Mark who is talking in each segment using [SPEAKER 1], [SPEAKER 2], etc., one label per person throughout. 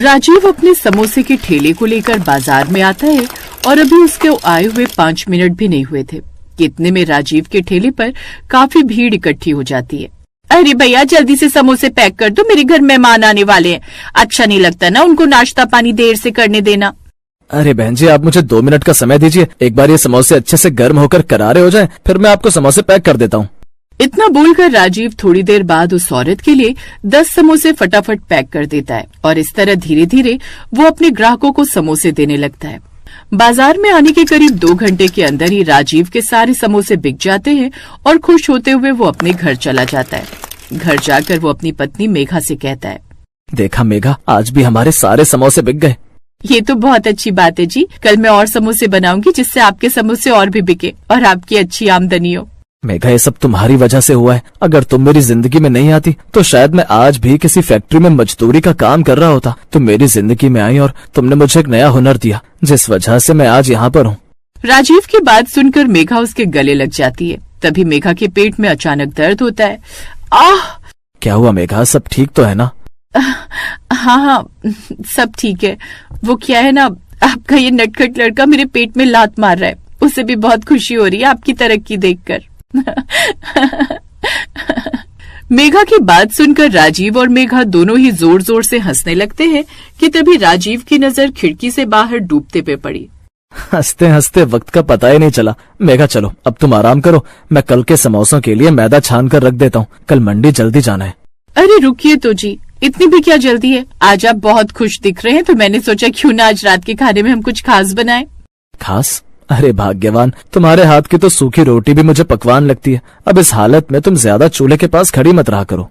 [SPEAKER 1] राजीव अपने समोसे के ठेले को लेकर बाजार में आता है और अभी उसके आए हुए 5 मिनट भी नहीं हुए थे कि इतने में राजीव के ठेले पर काफी भीड़ इकट्ठी हो जाती है। अरे भैया जल्दी से समोसे पैक कर दो, मेरे घर मेहमान आने वाले हैं। अच्छा नहीं लगता ना उनको नाश्ता पानी देर से करने देना।
[SPEAKER 2] अरे बहन जी, आप मुझे 2 मिनट का समय दीजिए, एक बार ये समोसे अच्छे से गर्म होकर करारे हो जाएं, फिर मैं आपको समोसे पैक कर देता हूँ।
[SPEAKER 1] इतना बोलकर राजीव थोड़ी देर बाद उस औरत के लिए 10 समोसे फटाफट पैक कर देता है और इस तरह धीरे धीरे वो अपने ग्राहकों को समोसे देने लगता है। बाजार में आने के करीब 2 घंटे के अंदर ही राजीव के सारे समोसे बिक जाते हैं और खुश होते हुए वो अपने घर चला जाता है। घर जाकर वो अपनी पत्नी मेघा से कहता है,
[SPEAKER 2] देखा मेघा, आज भी हमारे सारे समोसे बिक गए।
[SPEAKER 1] ये तो बहुत अच्छी बात है जी, कल मैं और समोसे बनाऊंगी जिससे आपके समोसे और भी बिके और आपकी अच्छी आमदनी हो।
[SPEAKER 2] मेघा, ये सब तुम्हारी वजह से हुआ है। अगर तुम मेरी जिंदगी में नहीं आती तो शायद मैं आज भी किसी फैक्ट्री में मजदूरी का काम कर रहा होता। तुम मेरी जिंदगी में आई और तुमने मुझे एक नया हुनर दिया, जिस वजह से मैं आज यहाँ पर हूँ।
[SPEAKER 1] राजीव की बात सुनकर मेघा उसके गले लग जाती है। तभी मेघा के पेट में अचानक दर्द होता है। आह!
[SPEAKER 2] क्या हुआ मेघा, सब ठीक तो है ना?
[SPEAKER 1] हाँ, सब ठीक है। वो क्या है ना, आपका ये नटखट लड़का मेरे पेट में लात मार रहा है। उसे भी बहुत खुशी हो रही है आपकी तरक्की देखकर। मेघा की बात सुनकर राजीव और मेघा दोनों ही जोर जोर से हंसने लगते हैं कि तभी राजीव की नजर खिड़की से बाहर डूबते पे पड़ी।
[SPEAKER 2] हंसते हंसते वक्त का पता ही नहीं चला। मेघा चलो अब तुम आराम करो, मैं कल के समोसों के लिए मैदा छान कर रख देता हूँ, कल मंडी जल्दी जाना है।
[SPEAKER 1] अरे रुकिए तो जी, इतनी भी क्या जल्दी है? आज आप बहुत खुश दिख रहे हैं तो मैंने सोचा क्यों ना आज रात के खाने में हम कुछ खास बनाएं।
[SPEAKER 2] खास? अरे भाग्यवान, तुम्हारे हाथ की तो सूखी रोटी भी मुझे पकवान लगती है। अब इस हालत में तुम ज्यादा चूल्हे के पास खड़ी मत रहा करो।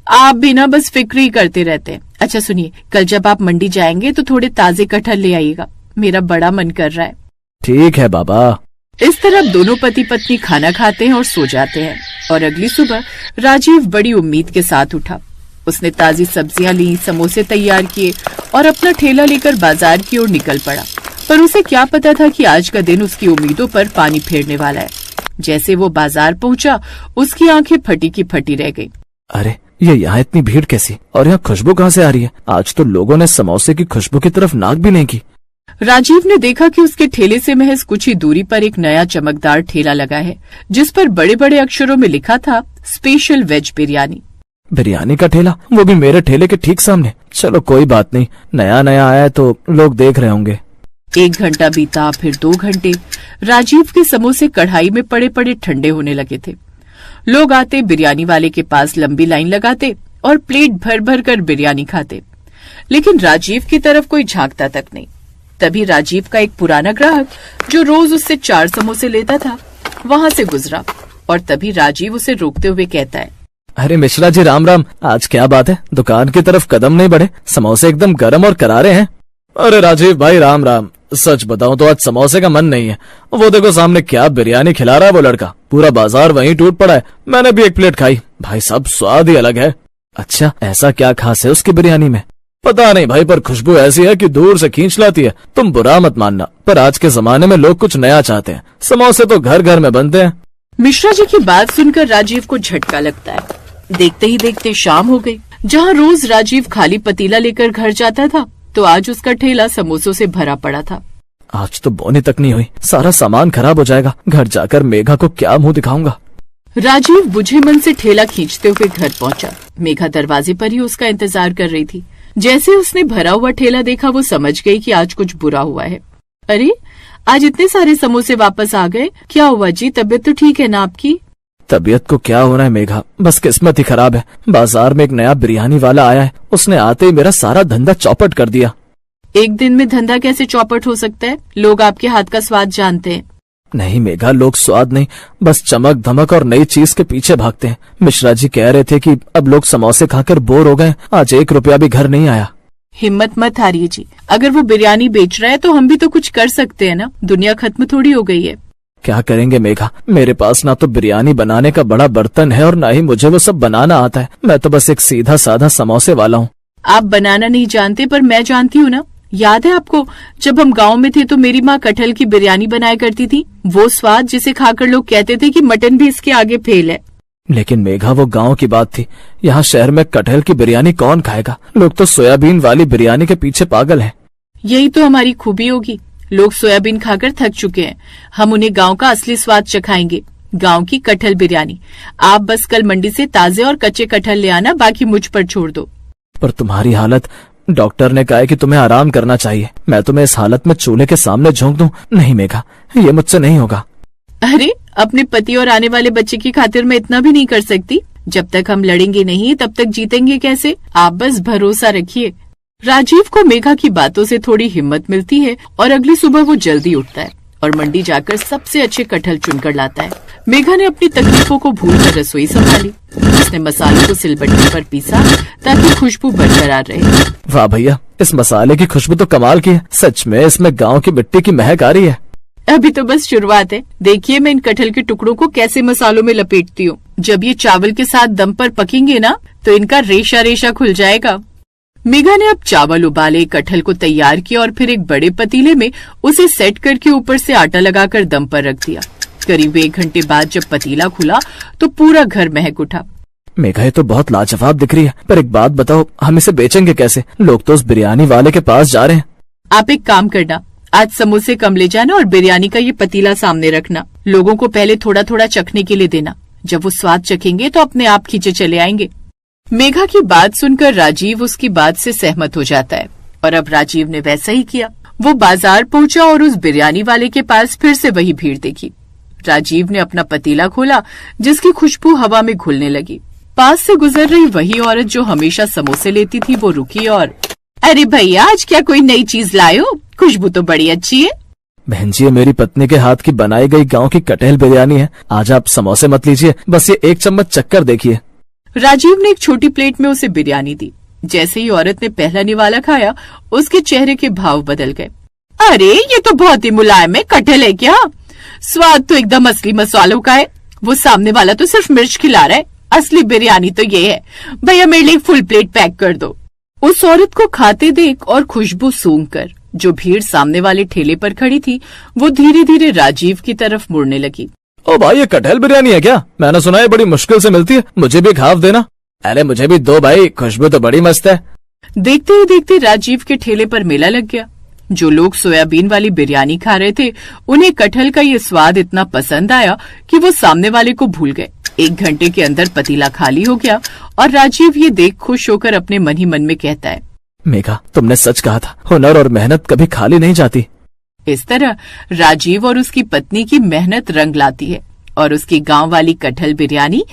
[SPEAKER 1] आप भी ना बस फिक्र ही करते रहते हैं। अच्छा सुनिए, कल जब आप मंडी जाएंगे तो थोड़े ताजे कटहल ले आइएगा, मेरा बड़ा मन कर रहा है।
[SPEAKER 2] ठीक है बाबा।
[SPEAKER 1] इस तरह दोनों पति पत्नी खाना खाते हैं और सो जाते हैं और अगली सुबह राजीव बड़ी उम्मीद के साथ उठा। उसने ताजी सब्जियां ली, समोसे तैयार किए और अपना ठेला लेकर बाजार की ओर निकल पड़ा। पर उसे क्या पता था कि आज का दिन उसकी उम्मीदों पर पानी फेरने वाला है। जैसे वो बाजार पहुंचा, उसकी आंखें फटी की फटी रह गई।
[SPEAKER 2] अरे ये यहाँ इतनी भीड़ कैसी, और यहाँ खुशबू कहाँ से आ रही है? आज तो लोगों ने समोसे की खुशबू की तरफ नाक भी नहीं की।
[SPEAKER 1] राजीव ने देखा कि उसके ठेले से महज कुछ ही दूरी पर एक नया चमकदार ठेला लगा है, जिस पर बड़े बड़े अक्षरों में लिखा था स्पेशल वेज बिरयानी।
[SPEAKER 2] बिरयानी का ठेला, वो भी मेरे ठेले के ठीक सामने। चलो कोई बात नहीं, नया नया आया है तो लोग देख रहे होंगे।
[SPEAKER 1] 1 घंटा बीता, फिर 2 घंटे। राजीव के समोसे कढ़ाई में पड़े पड़े ठंडे होने लगे थे। लोग आते, बिरयानी वाले के पास लंबी लाइन लगाते और प्लेट भर भर कर बिरयानी खाते, लेकिन राजीव की तरफ कोई झांकता तक नहीं। तभी राजीव का एक पुराना ग्राहक जो रोज उससे 4 समोसे लेता था वहां से गुजरा और तभी राजीव उसे रोकते हुए कहता है,
[SPEAKER 2] अरे मिश्रा जी राम राम, आज क्या बात है, दुकान की तरफ कदम नहीं बढ़े? समोसे एकदम गर्म और करारे हैं। अरे राजीव भाई राम राम, सच बताऊं तो आज समोसे का मन नहीं है। वो देखो सामने क्या बिरयानी खिला रहा है वो लड़का, पूरा बाजार वहीं टूट पड़ा है। मैंने भी एक प्लेट खाई, भाई साहब स्वाद ही अलग है। अच्छा, ऐसा क्या खास है उसकी बिरयानी में? पता नहीं भाई, पर खुशबू ऐसी है कि दूर से खींच लाती है। तुम बुरा मत मानना, पर आज के जमाने में लोग कुछ नया चाहते हैं। समोसे तो घर घर में बनते हैं।
[SPEAKER 1] मिश्रा जी की बात सुनकर राजीव को झटका लगता है। देखते ही देखते शाम हो गई। जहाँ रोज राजीव खाली पतीला लेकर घर जाता था, तो आज उसका ठेला समोसों से भरा पड़ा था।
[SPEAKER 2] आज तो बोनी तक नहीं हुई, सारा सामान खराब हो जाएगा। घर जाकर मेघा को क्या मुंह दिखाऊंगा।
[SPEAKER 1] राजीव बुझे मन से ठेला खींचते हुए घर पहुंचा। मेघा दरवाजे पर ही उसका इंतजार कर रही थी। जैसे उसने भरा हुआ ठेला देखा, वो समझ गई कि आज कुछ बुरा हुआ है। अरे आज इतने सारे समोसे वापस आ गए, क्या हुआ जी? तबीयत तो ठीक है ना आपकी?
[SPEAKER 2] तबीयत को क्या होना है मेघा, बस किस्मत ही खराब है। बाजार में एक नया बिरयानी वाला आया है, उसने आते ही मेरा सारा धंधा चौपट कर दिया।
[SPEAKER 1] एक दिन में धंधा कैसे चौपट हो सकता है? लोग आपके हाथ का स्वाद जानते हैं।
[SPEAKER 2] नहीं मेघा, लोग स्वाद नहीं, बस चमक धमक और नई चीज के पीछे भागते हैं। मिश्रा जी कह रहे थे कि अब लोग समोसे खाकर बोर हो गए। आज 1 रुपया भी घर नहीं आया।
[SPEAKER 1] हिम्मत मत हारिए जी, अगर वो बिरयानी बेच रहा है तो हम भी तो कुछ कर सकते हैं ना। दुनिया खत्म थोड़ी हो गई है।
[SPEAKER 2] क्या करेंगे मेघा, मेरे पास ना तो बिरयानी बनाने का बड़ा बर्तन है और ना ही मुझे वो सब बनाना आता है। मैं तो बस एक सीधा साधा समोसे वाला हूँ।
[SPEAKER 1] आप बनाना नहीं जानते, पर मैं जानती हूँ ना। याद है आपको, जब हम गांव में थे तो मेरी माँ कटहल की बिरयानी बनाया करती थी। वो स्वाद जिसे खाकर लोग कहते थे कि मटन भी इसके आगे फेल है।
[SPEAKER 2] लेकिन मेघा, वो गांव की बात थी। यहाँ शहर में कटहल की बिरयानी कौन खाएगा? लोग तो सोयाबीन वाली बिरयानी के पीछे पागल हैं।
[SPEAKER 1] यही तो हमारी खूबी होगी। लोग सोयाबीन खाकर थक चुके हैं। हम उन्हें गांव का असली स्वाद चखाएंगे, गांव की कटहल बिरयानी। आप बस कल मंडी से ताजे और कच्चे कटहल ले आना, बाकी मुझ पर छोड़ दो।
[SPEAKER 2] पर तुम्हारी हालत, डॉक्टर ने कहा है कि तुम्हें आराम करना चाहिए। मैं तुम्हें इस हालत में चूल्हे के सामने झोंक दूं? नहीं मेघा, ये मुझसे नहीं होगा।
[SPEAKER 1] अरे, अपने पति और आने वाले बच्चे की खातिर मैं इतना भी नहीं कर सकती। जब तक हम लड़ेंगे नहीं तब तक जीतेंगे कैसे? आप बस भरोसा रखिए। राजीव को मेघा की बातों से थोड़ी हिम्मत मिलती है और अगली सुबह वो जल्दी उठता है और मंडी जाकर सबसे अच्छे कटहल चुनकर लाता है। मेघा ने अपनी तकलीफों को भूलकर रसोई संभाली। उसने मसालों को सिलबट्टे पर पीसा ताकि खुशबू बरकरार रहे।
[SPEAKER 2] वाह भैया, इस मसाले की खुशबू तो कमाल की है। सच में इसमें गांव की मिट्टी की महक आ रही है।
[SPEAKER 1] अभी तो बस शुरुआत है। देखिए मैं इन कटहल के टुकड़ों को कैसे मसालों में लपेटती हूँ। जब ये चावल के साथ दम पर पकेंगे ना, तो इनका रेशा रेशा खुल जाएगा। मेघा ने अब चावल उबाले, कटहल को तैयार किया और फिर एक बड़े पतीले में उसे सेट करके ऊपर से आटा लगाकर दम पर रख दिया। करीब 1 घंटे बाद जब पतीला खुला तो पूरा घर महक उठा।
[SPEAKER 2] मेघा, ये तो बहुत लाजवाब दिख रही है, पर एक बात बताओ, हम इसे बेचेंगे कैसे? लोग तो उस बिरयानी वाले के पास जा रहे हैं।
[SPEAKER 1] आप एक काम करना, आज समोसे कम ले जाना और बिरयानी का ये पतीला सामने रखना। लोगों को पहले थोड़ा थोड़ा चखने के लिए देना। जब वो स्वाद चखेंगे तो अपने आप खींचे चले आएंगे। मेघा की बात सुनकर राजीव उसकी बात से सहमत हो जाता है और अब राजीव ने वैसा ही किया। वो बाजार पहुंचा और उस बिरयानी वाले के पास फिर से वही भीड़ देखी। राजीव ने अपना पतीला खोला जिसकी खुशबू हवा में घुलने लगी। पास से गुजर रही वही औरत जो हमेशा समोसे लेती थी वो रुकी और, अरे भैया, आज क्या कोई नई चीज लाए हो? खुशबू तो बड़ी अच्छी है।
[SPEAKER 2] बहन जी, ये मेरी पत्नी के हाथ की बनाई गई गांव की कटहल बिरयानी है। आज आप समोसे मत लीजिए, बस ये 1 चम्मच चक्कर देखिए।
[SPEAKER 1] राजीव ने एक छोटी प्लेट में उसे बिरयानी दी। जैसे ही औरत ने पहला निवाला खाया, उसके चेहरे के भाव बदल गए। अरे, ये तो बहुत ही मुलायम है। कटहल है क्या? स्वाद तो एकदम असली मसालों का है। वो सामने वाला तो सिर्फ मिर्च खिला रहा है। असली बिरयानी तो ये है। भैया, मेरे लिए फुल प्लेट पैक कर दो। उस औरत को खाते देख और खुशबू सूंघकर जो भीड़ सामने वाले ठेले पर खड़ी थी, वो धीरे धीरे राजीव की तरफ मुड़ने लगी।
[SPEAKER 2] ओ भाई, ये कटहल बिरयानी है क्या? मैंने सुना है बड़ी मुश्किल से मिलती है, मुझे भी खाव देना। अरे मुझे भी दो भाई, खुशबू तो बड़ी मस्त है।
[SPEAKER 1] देखते ही देखते राजीव के ठेले पर मेला लग गया। जो लोग सोयाबीन वाली बिरयानी खा रहे थे, उन्हें कटहल का ये स्वाद इतना पसंद आया कि वो सामने वाले को भूल गए। 1 घंटे के अंदर पतीला खाली हो गया और राजीव ये देख खुश होकर अपने मन ही मन में कहता है,
[SPEAKER 2] मेघा, तुमने सच कहा था, हुनर और मेहनत कभी खाली नहीं जाती।
[SPEAKER 1] इस तरह राजीव और उसकी पत्नी की मेहनत रंग लाती है और उसकी गांव वाली कटहल बिरयानी